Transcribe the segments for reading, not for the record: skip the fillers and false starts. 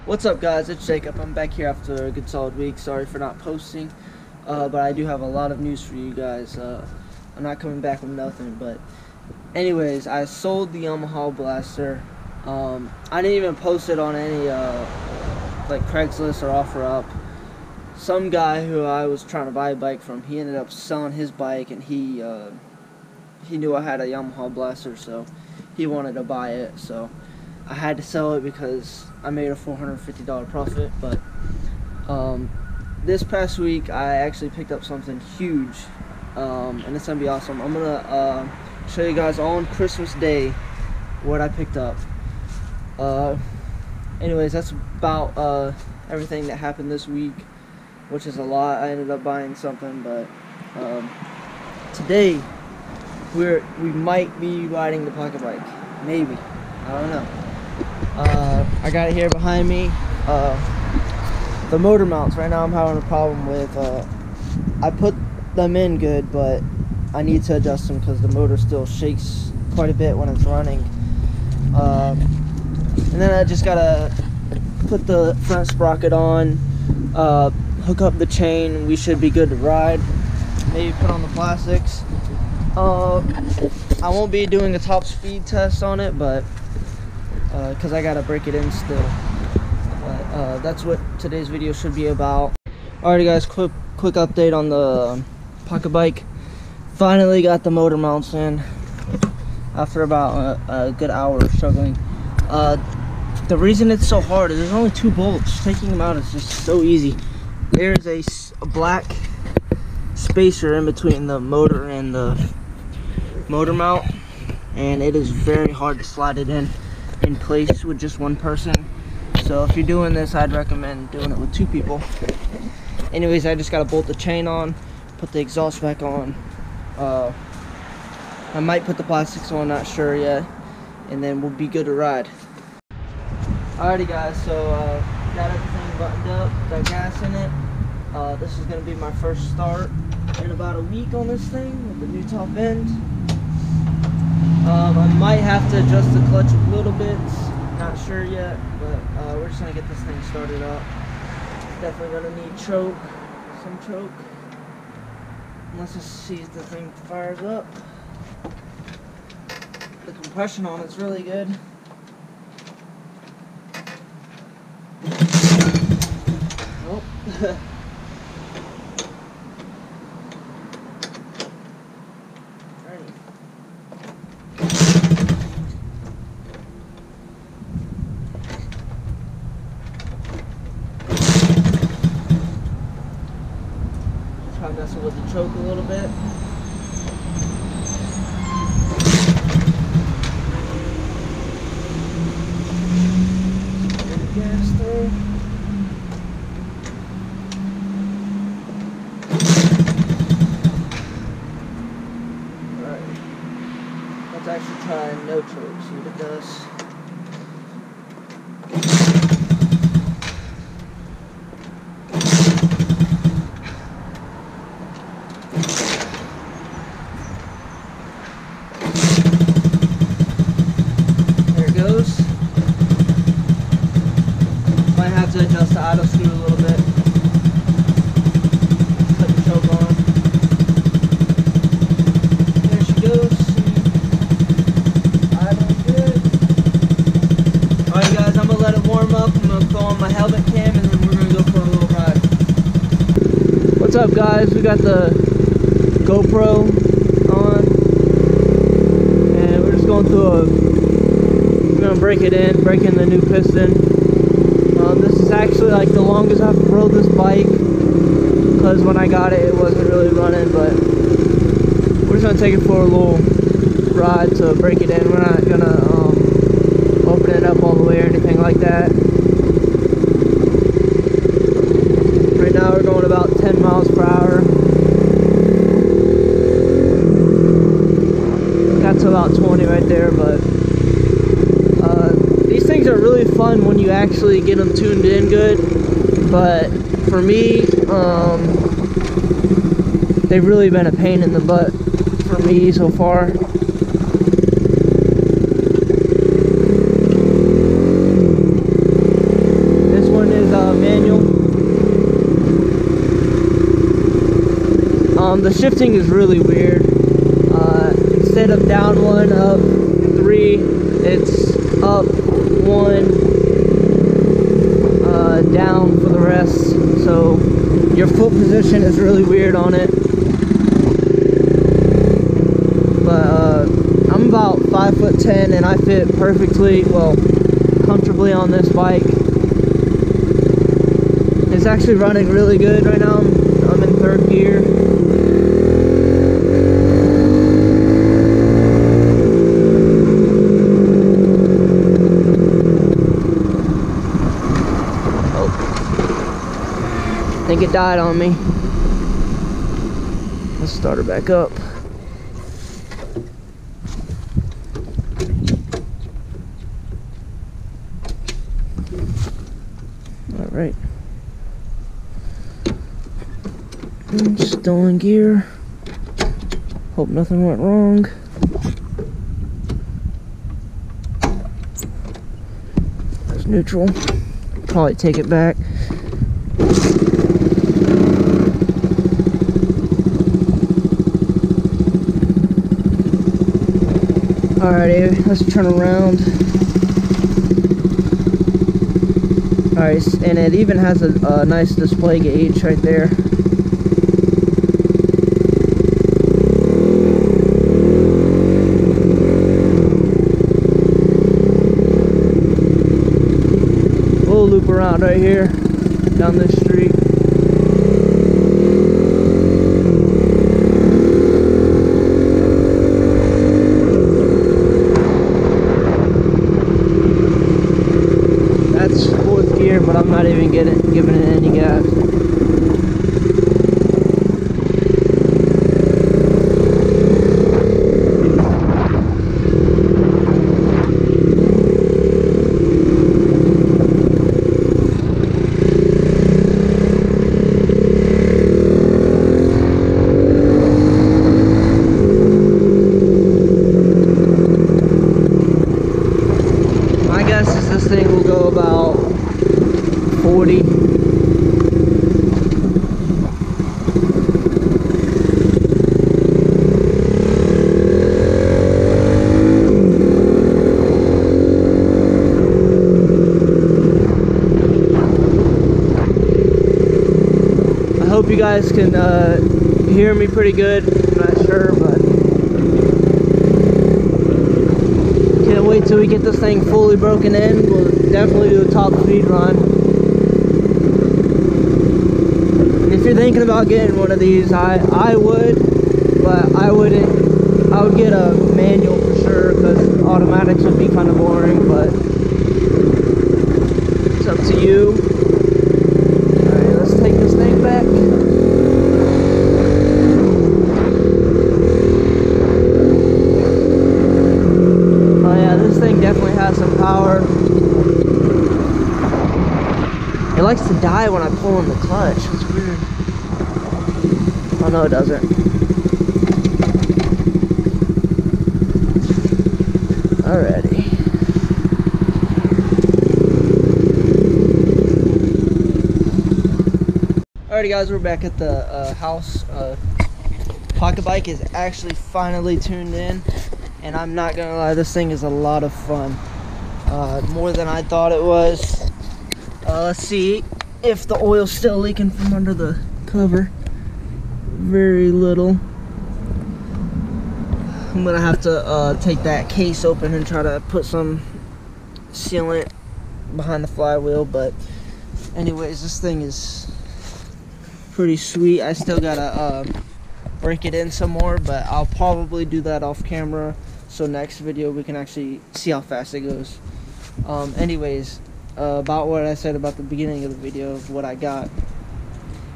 What's up, guys? It's Jacob. I'm back here after a good solid week. Sorry for not posting, but I do have a lot of news for you guys. I'm not coming back with nothing, but anyways, I sold the Yamaha Blaster. I didn't even post it on any like Craigslist or OfferUp. Some guy who I was trying to buy a bike from, he ended up selling his bike, and he knew I had a Yamaha Blaster, so he wanted to buy it. So I had to sell it because I made a $450 profit. But this past week I actually picked up something huge, and it's gonna be awesome. I'm gonna show you guys on Christmas Day what I picked up. Anyways, that's about everything that happened this week, which is a lot. I ended up buying something, but today we might be riding the pocket bike. Maybe, I don't know. I got it here behind me. The motor mounts, right now I'm having a problem with, I put them in good, but I need to adjust them because the motor still shakes quite a bit when it's running. And then I just gotta put the front sprocket on, hook up the chain, and we should be good to ride. Maybe put on the plastics. I won't be doing a top speed test on it, but because I gotta break it in still. But that's what today's video should be about. Alrighty, guys, quick update on the pocket bike. Finally got the motor mounts in after about a good hour of struggling. The reason it's so hard is there's only 2 bolts. Taking them out is just so easy. There's a black spacer in between the motor and the motor mount, and it is very hard to slide it in place with just one person. So if you're doing this, I'd recommend doing it with 2 people. Anyways, I just gotta bolt the chain on, put the exhaust back on. I might put the plastics on, not sure yet, and then we'll be good to ride. Alrighty, guys, so got everything buttoned up, got gas in it. This is gonna be my first start in about a week on this thing with the new top end. I might have to adjust the clutch a little bit, not sure yet, but we're just gonna get this thing started up. Definitely gonna need some choke, unless it sees the thing fires up. The compression on it's really good. Oh. Try messing with the choke a little bit. Get the gas through. Alright. Let's actually try no choke, see what it does. Might have to adjust the idle screw a little bit. Put the choke on. There she goes. Idling good. Alright, guys, I'm gonna let it warm up. I'm gonna throw on my helmet cam, and then we're gonna go for a little ride. What's up, guys? We got the GoPro on, and we're just going through we're gonna break it in, break in the new piston. This is actually like the longest I've rode this bike, because when I got it, it wasn't really running, but we're just gonna take it for a little ride to break it in. We're not gonna open it up all the way or anything like that. Right now we're going about 10 miles per hour. Got to about 20 right there, but these things are really fun when you actually get them tuned in good, but for me, they've really been a pain in the butt for me so far. This The shifting is really weird. Instead of down 1, up 3, it's up 1, down for the rest. So your foot position is really weird on it. But I'm about 5'10" and I fit perfectly, well, comfortably on this bike. It's actually running really good right now. I'm in 3rd gear. I think it died on me. Let's start her back up. All right. Still in gear. Hope nothing went wrong. That's neutral. Probably take it back. Alrighty, let's turn around. Alright, and it even has a nice display gauge right there. We'll loop around right here, down this street. That's 4th gear, but I'm not even giving it any gas. My guess is this thing will go about 40. I hope you guys can hear me pretty good. I'm not sure, but can't wait till we get this thing fully broken in. We'll definitely do a top speed run. And if you're thinking about getting one of these, I would, but I wouldn't. I would get a manual for sure, because automatics would be kind of boring, but it's up to you. Alright, let's take this thing back. Oh yeah, this thing definitely has some power. It likes to die when I pull on the clutch. It's weird. Oh no, it doesn't. Alrighty. Alrighty guys, we're back at the house. Pocket bike is actually finally tuned in, and I'm not gonna lie, this thing is a lot of fun. More than I thought it was. Let's see if the oil's still leaking from under the cover. Very little. I'm gonna have to take that case open and try to put some sealant behind the flywheel, but anyways, this thing is pretty sweet. I still gotta break it in some more, but I'll probably do that off camera, so next video we can actually see how fast it goes. Anyways, about what I said about the beginning of the video of what I got.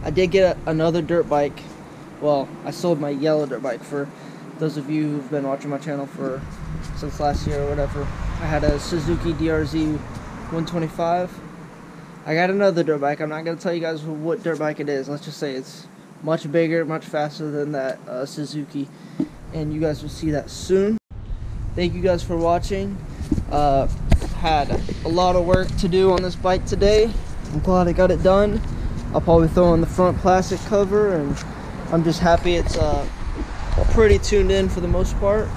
I did get another dirt bike. Well, I sold my yellow dirt bike. For those of you who've been watching my channel since last year or whatever. I had a Suzuki DRZ 125. I got another dirt bike. I'm not going to tell you guys what dirt bike it is. Let's just say it's much bigger, much faster than that Suzuki. And you guys will see that soon. Thank you guys for watching. Had a lot of work to do on this bike today. I'm glad I got it done. I'll probably throw on the front plastic cover and I'm just happy it's pretty tuned in for the most part.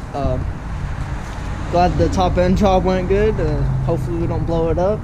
Glad the top end job went good. Hopefully we don't blow it up.